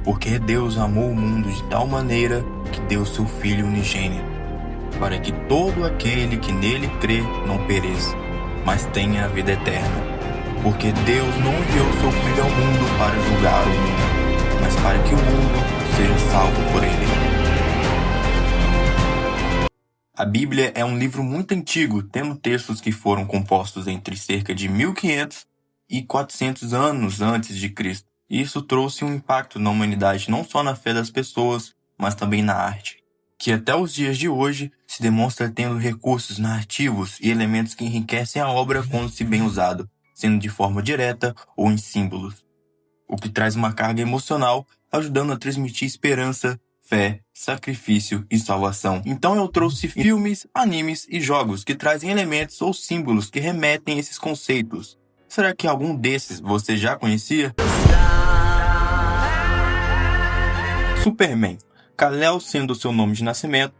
Porque Deus amou o mundo de tal maneira que deu seu Filho unigênito, para que todo aquele que nele crê não pereça, mas tenha a vida eterna. Porque Deus não enviou seu Filho ao mundo para julgar o mundo, mas para que o mundo seja salvo por ele. A Bíblia é um livro muito antigo, tendo textos que foram compostos entre cerca de 1500 e 400 anos antes de Cristo. Isso trouxe um impacto na humanidade, não só na fé das pessoas, mas também na arte, que até os dias de hoje se demonstra tendo recursos narrativos e elementos que enriquecem a obra quando se bem usado, sendo de forma direta ou em símbolos, o que traz uma carga emocional, ajudando a transmitir esperança, fé, sacrifício e salvação. Então eu trouxe filmes, animes e jogos que trazem elementos ou símbolos que remetem a esses conceitos. Será que algum desses você já conhecia? Superman. Kal-El sendo seu nome de nascimento,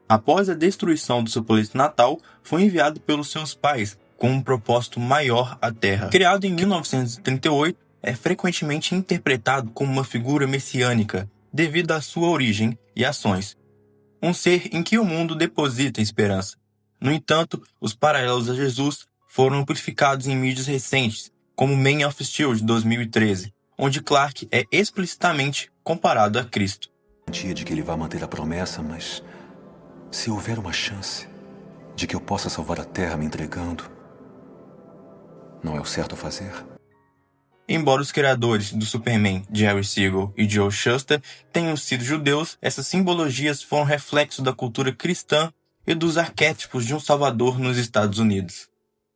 após a destruição do seu planeta natal, foi enviado pelos seus pais com um propósito maior à Terra. Criado em 1938, é frequentemente interpretado como uma figura messiânica, devido à sua origem e ações. Um ser em que o mundo deposita esperança. No entanto, os paralelos a Jesus foram amplificados em mídias recentes, como Man of Steel de 2013, onde Clark é explicitamente comparado a Cristo. Garantia de que ele vai manter a promessa, mas se houver uma chance de que eu possa salvar a Terra me entregando, não é o certo a fazer? Embora os criadores do Superman, Jerry Siegel e Joe Shuster, tenham sido judeus, essas simbologias foram reflexo da cultura cristã e dos arquétipos de um salvador nos Estados Unidos.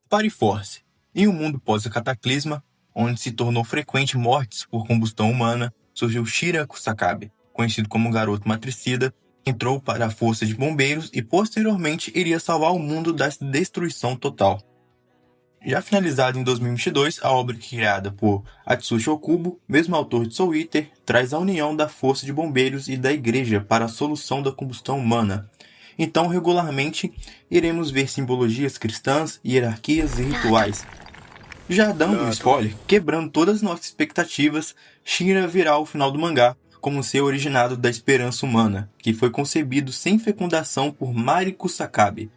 Pare Force. Em um mundo pós-cataclisma, onde se tornou frequente mortes por combustão humana, surgiu Shira Kusakabe, conhecido como garoto matricida, entrou para a força de bombeiros e posteriormente iria salvar o mundo da destruição total. Já finalizada em 2022, a obra criada por Atsushi Okubo, mesmo autor de Soul Eater, traz a união da força de bombeiros e da igreja para a solução da combustão humana. Então, regularmente, iremos ver simbologias cristãs, hierarquias e rituais. Já dando um spoiler, quebrando todas as nossas expectativas, Shira virá o final do mangá como ser originado da esperança humana, que foi concebido sem fecundação por Mari Kusakabe,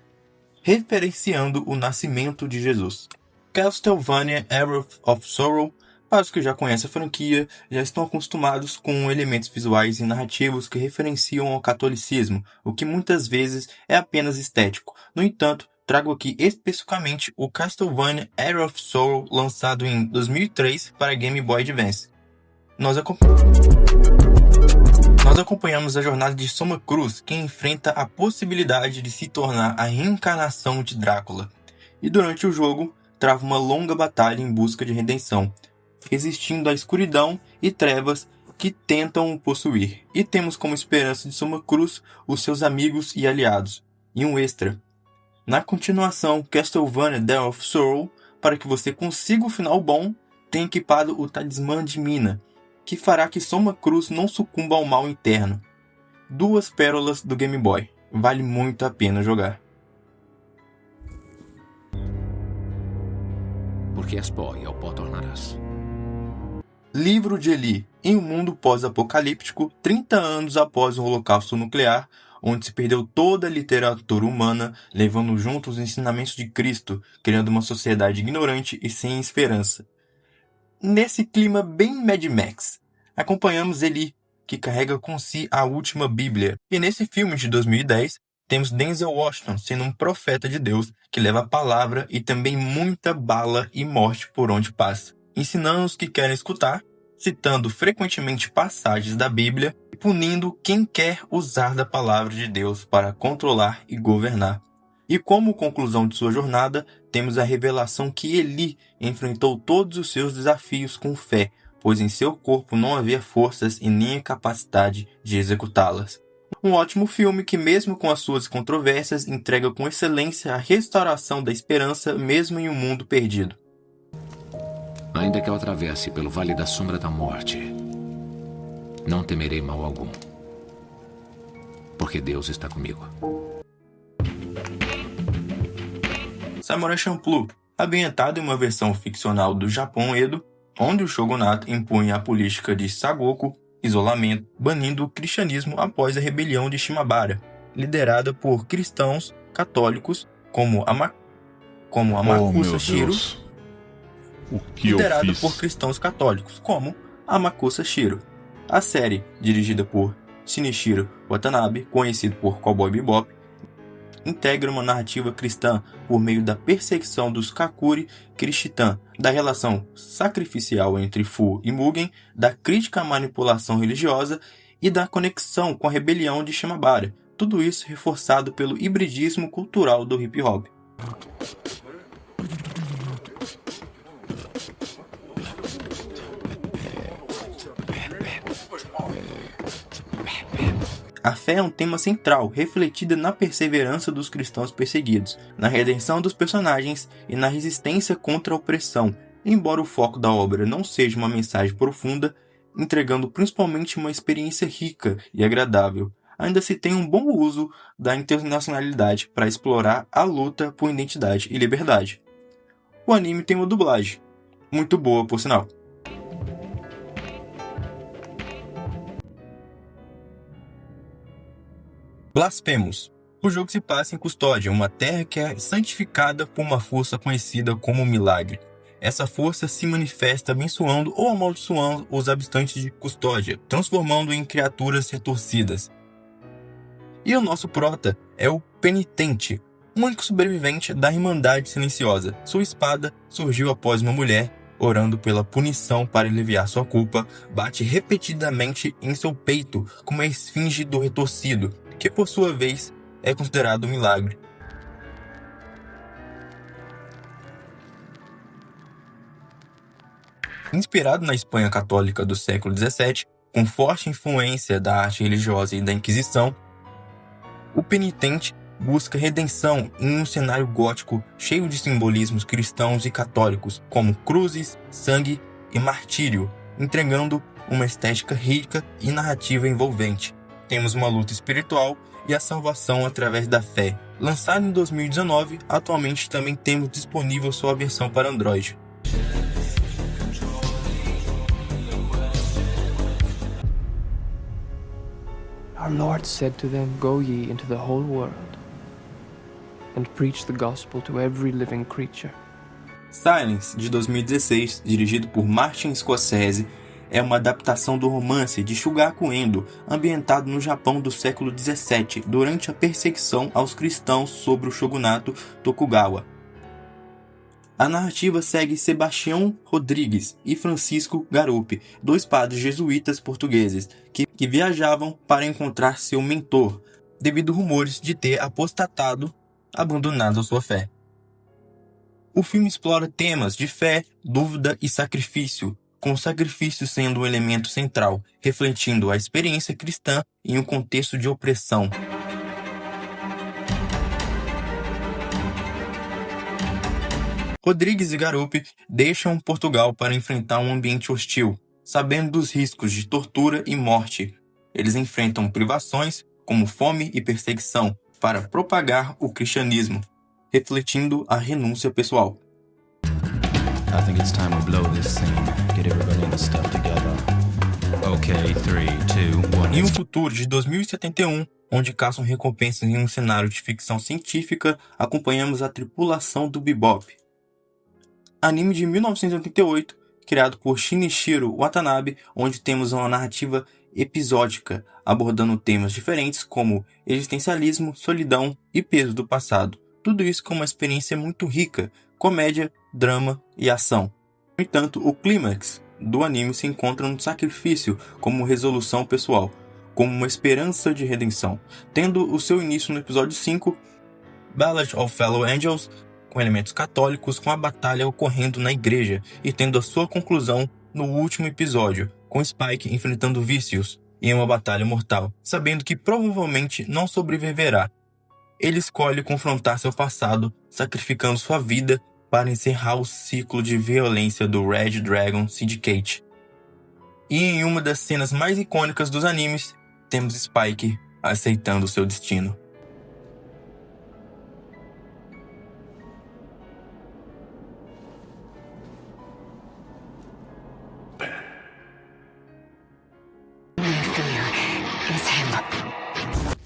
referenciando o nascimento de Jesus. Castlevania Wrath of Sorrow. Para os que já conhecem a franquia, já estão acostumados com elementos visuais e narrativos que referenciam ao catolicismo, o que muitas vezes é apenas estético. No entanto, trago aqui especificamente o Castlevania Wrath of Sorrow, lançado em 2003 para Game Boy Advance. Nós acompanhamos a jornada de Soma Cruz, que enfrenta a possibilidade de se tornar a reencarnação de Drácula, e durante o jogo trava uma longa batalha em busca de redenção, resistindo à escuridão e trevas que tentam o possuir. E temos como esperança de Soma Cruz os seus amigos e aliados, e um extra. Na continuação, Castlevania Death of Sorrow, para que você consiga o final bom, tem equipado o Talismã de Mina, que fará que Soma Cruz não sucumba ao mal interno. 2 pérolas do Game Boy. Vale muito a pena jogar. Porque és pó e ao pó tornarás. Livro de Eli. Em um mundo pós-apocalíptico, 30 anos após o holocausto nuclear, onde se perdeu toda a literatura humana, levando junto os ensinamentos de Cristo, criando uma sociedade ignorante e sem esperança. Nesse clima bem Mad Max, acompanhamos Eli, que carrega com si a última Bíblia. E nesse filme de 2010, temos Denzel Washington sendo um profeta de Deus que leva a palavra e também muita bala e morte por onde passa, ensinando os que querem escutar, citando frequentemente passagens da Bíblia e punindo quem quer usar da palavra de Deus para controlar e governar. E como conclusão de sua jornada, temos a revelação que Eli enfrentou todos os seus desafios com fé, pois em seu corpo não havia forças e nem a capacidade de executá-las. Um ótimo filme que, mesmo com as suas controvérsias, entrega com excelência a restauração da esperança mesmo em um mundo perdido. Ainda que eu atravesse pelo vale da sombra da morte, não temerei mal algum, porque Deus está comigo. Samurai Champloo, ambientado em uma versão ficcional do Japão Edo, onde o shogunato impunha a política de Sagoku, isolamento, banindo o cristianismo após a rebelião de Shimabara, liderada por cristãos católicos como a Makusa Shiro, liderada por cristãos católicos como a Makusa Shiro. A série, dirigida por Shinichiro Watanabe, conhecido por Cowboy Bebop, integra uma narrativa cristã por meio da perseguição dos Kakuri Krishitan, da relação sacrificial entre Fu e Mugen, da crítica à manipulação religiosa e da conexão com a rebelião de Shimabara, tudo isso reforçado pelo hibridismo cultural do hip-hop. A fé é um tema central, refletida na perseverança dos cristãos perseguidos, na redenção dos personagens e na resistência contra a opressão, embora o foco da obra não seja uma mensagem profunda, entregando principalmente uma experiência rica e agradável. Ainda se tem um bom uso da internacionalidade para explorar a luta por identidade e liberdade. O anime tem uma dublagem, muito boa por sinal. Blasphemous. O jogo se passa em Custódia, uma terra que é santificada por uma força conhecida como Milagre. Essa força se manifesta abençoando ou amaldiçoando os habitantes de Custódia, transformando em criaturas retorcidas. E o nosso prota é o Penitente, o único sobrevivente da Irmandade Silenciosa. Sua espada surgiu após uma mulher, orando pela punição para aliviar sua culpa, bate repetidamente em seu peito como a esfinge do retorcido, que por sua vez é considerado um milagre. Inspirado na Espanha católica do século XVII, com forte influência da arte religiosa e da Inquisição, o Penitente busca redenção em um cenário gótico cheio de simbolismos cristãos e católicos, como cruzes, sangue e martírio, entregando uma estética rica e narrativa envolvente. Temos uma luta espiritual e a salvação através da fé. Lançado em 2019, atualmente também temos disponível sua versão para Android. Our Lord said to them, "Go ye into the whole world and preach the gospel to every living creature." Silence, de 2016, dirigido por Martin Scorsese, é uma adaptação do romance de Shugaku Endo, ambientado no Japão do século XVII, durante a perseguição aos cristãos sobre o shogunato Tokugawa. A narrativa segue Sebastião Rodrigues e Francisco Garupi, dois padres jesuítas portugueses, que viajavam para encontrar seu mentor, devido a rumores de ter apostatado, abandonado a sua fé. O filme explora temas de fé, dúvida e sacrifício, com o sacrifício sendo um elemento central, refletindo a experiência cristã em um contexto de opressão. Rodrigues e Garupi deixam Portugal para enfrentar um ambiente hostil, sabendo dos riscos de tortura e morte. Eles enfrentam privações, como fome e perseguição, para propagar o cristianismo, refletindo a renúncia pessoal. I think it's time we blow this scene. Get everybody in the stuff together. Okay, 3, 2, 1. Em um futuro de 2071, onde caçam recompensas em um cenário de ficção científica, acompanhamos a tripulação do Bebop. Anime de 1988, criado por Shinichiro Watanabe, onde temos uma narrativa episódica, abordando temas diferentes como existencialismo, solidão e peso do passado. Tudo isso com uma experiência muito rica, comédia, drama e ação. No entanto, o clímax do anime se encontra no sacrifício como resolução pessoal, como uma esperança de redenção, tendo o seu início no episódio 5, Ballad of Fellow Angels, com elementos católicos, com a batalha ocorrendo na igreja, e tendo a sua conclusão no último episódio, com Spike enfrentando Vicious em uma batalha mortal, sabendo que provavelmente não sobreviverá. Ele escolhe confrontar seu passado, sacrificando sua vida para encerrar o ciclo de violência do Red Dragon Syndicate. E em uma das cenas mais icônicas dos animes, temos Spike aceitando seu destino.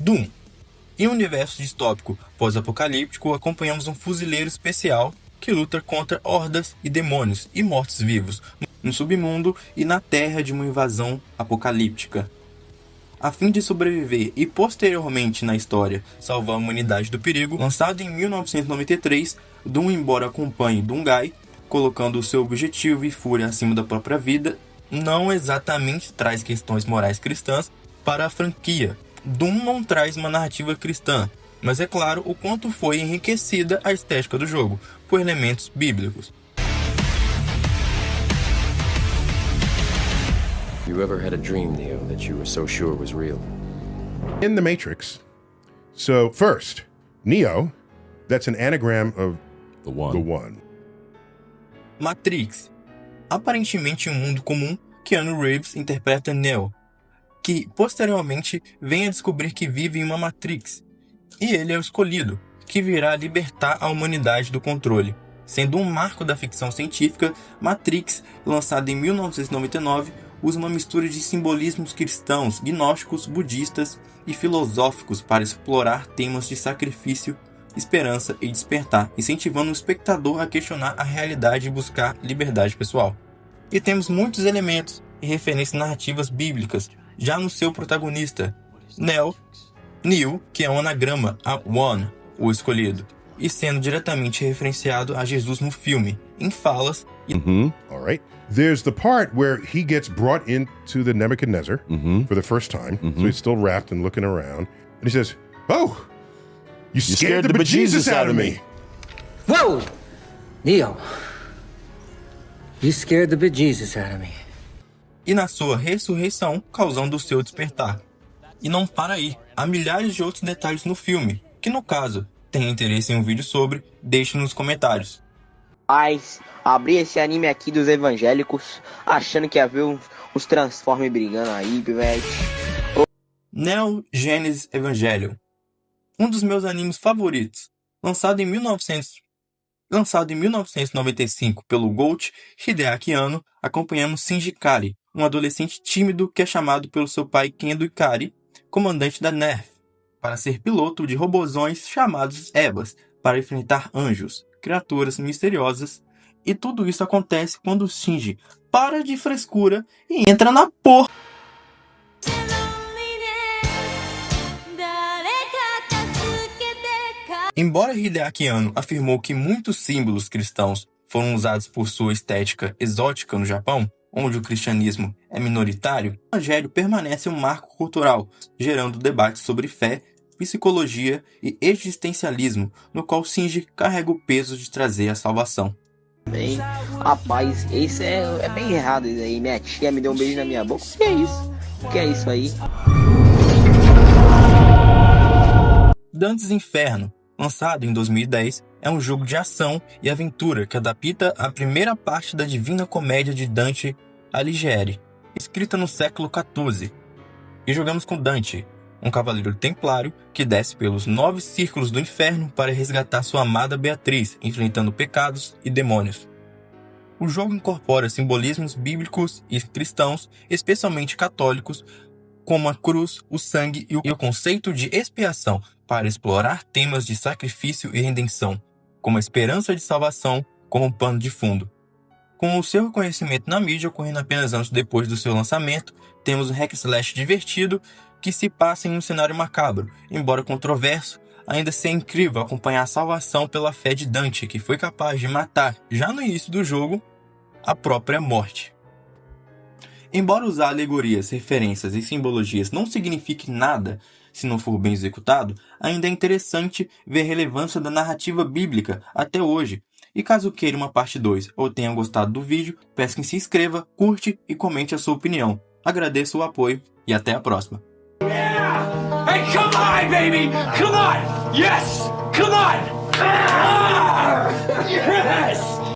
Doom. Em um universo distópico pós-apocalíptico, acompanhamos um fuzileiro especial que luta contra hordas e demônios e mortos-vivos no submundo e na terra de uma invasão apocalíptica. A fim de sobreviver e posteriormente na história salvar a humanidade do perigo, lançado em 1993, Doom, embora acompanhe Doomguy, colocando o seu objetivo e fúria acima da própria vida, não exatamente traz questões morais cristãs para a franquia. Doom não traz uma narrativa cristã, mas é claro o quanto foi enriquecida a estética do jogo por elementos bíblicos. You ever had a dream, Neo, that you were so sure was real? In the Matrix, so first, Neo, that's an anagram of The One. the One. Matrix. Aparentemente em um mundo comum, Keanu Reeves interpreta Neo, que posteriormente vem a descobrir que vive em uma Matrix, e ele é o escolhido, que virá libertar a humanidade do controle. Sendo um marco da ficção científica, Matrix, lançado em 1999, usa uma mistura de simbolismos cristãos, gnósticos, budistas e filosóficos para explorar temas de sacrifício, esperança e despertar, incentivando o espectador a questionar a realidade e buscar liberdade pessoal. E temos muitos elementos e referências narrativas bíblicas, já no seu protagonista, Neo, que é um anagrama a One, o escolhido, e sendo diretamente referenciado a Jesus no filme, em falas e All right. There's the part where he gets brought into the Nebuchadnezzar for the first time. So he's still wrapped and looking around. And he says, "Oh, you scared the bejesus out of me." Whoa! Neo, you scared the bejesus out of me. e na sua ressurreição, causando o seu despertar. E não para aí, há milhares de outros detalhes no filme, que no caso, tem interesse em um vídeo sobre, deixe nos comentários. Mas abri esse anime aqui dos evangélicos, achando que ia ver os Transformers brigando aí, velho. Neo Genesis Evangelion, um dos meus animes favoritos, lançado em 1995 pelo Goichi Hideaki Anno, acompanhamos Shinji Ikari, um adolescente tímido que é chamado pelo seu pai Kendo Ikari, comandante da NERF, para ser piloto de robozões chamados Ebas, para enfrentar anjos, criaturas misteriosas, e tudo isso acontece quando Shinji para de frescura e entra na porra. Embora Hideaki Anno afirmou que muitos símbolos cristãos foram usados por sua estética exótica no Japão, onde o cristianismo é minoritário, o evangelho permanece um marco cultural, gerando debates sobre fé, psicologia e existencialismo, no qual Shinji carrega o peso de trazer a salvação. Bem, rapaz, isso é bem errado isso aí. Minha tia me deu um beijo na minha boca. O que é isso? O que é isso aí? Dante's Inferno, lançado em 2010, é um jogo de ação e aventura que adapta a primeira parte da Divina Comédia de Dante Alighieri, escrita no século XIV. E jogamos com Dante, um cavaleiro templário que desce pelos 9 círculos do inferno para resgatar sua amada Beatriz, enfrentando pecados e demônios. O jogo incorpora simbolismos bíblicos e cristãos, especialmente católicos, como a cruz, o sangue e o conceito de expiação, para explorar temas de sacrifício e redenção, como a esperança de salvação como um pano de fundo. Com o seu reconhecimento na mídia ocorrendo apenas anos depois do seu lançamento, temos um hack slash divertido que se passa em um cenário macabro. Embora controverso, ainda assim é incrível acompanhar a salvação pela fé de Dante, que foi capaz de matar, já no início do jogo, a própria morte. Embora usar alegorias, referências e simbologias não signifique nada se não for bem executado, ainda é interessante ver a relevância da narrativa bíblica até hoje. E caso queira uma parte 2 ou tenha gostado do vídeo, peço que se inscreva, curte e comente a sua opinião. Agradeço o apoio e até a próxima. Yeah! Hey, come on, baby! Come on! Yes! Come on! Ah! Yes!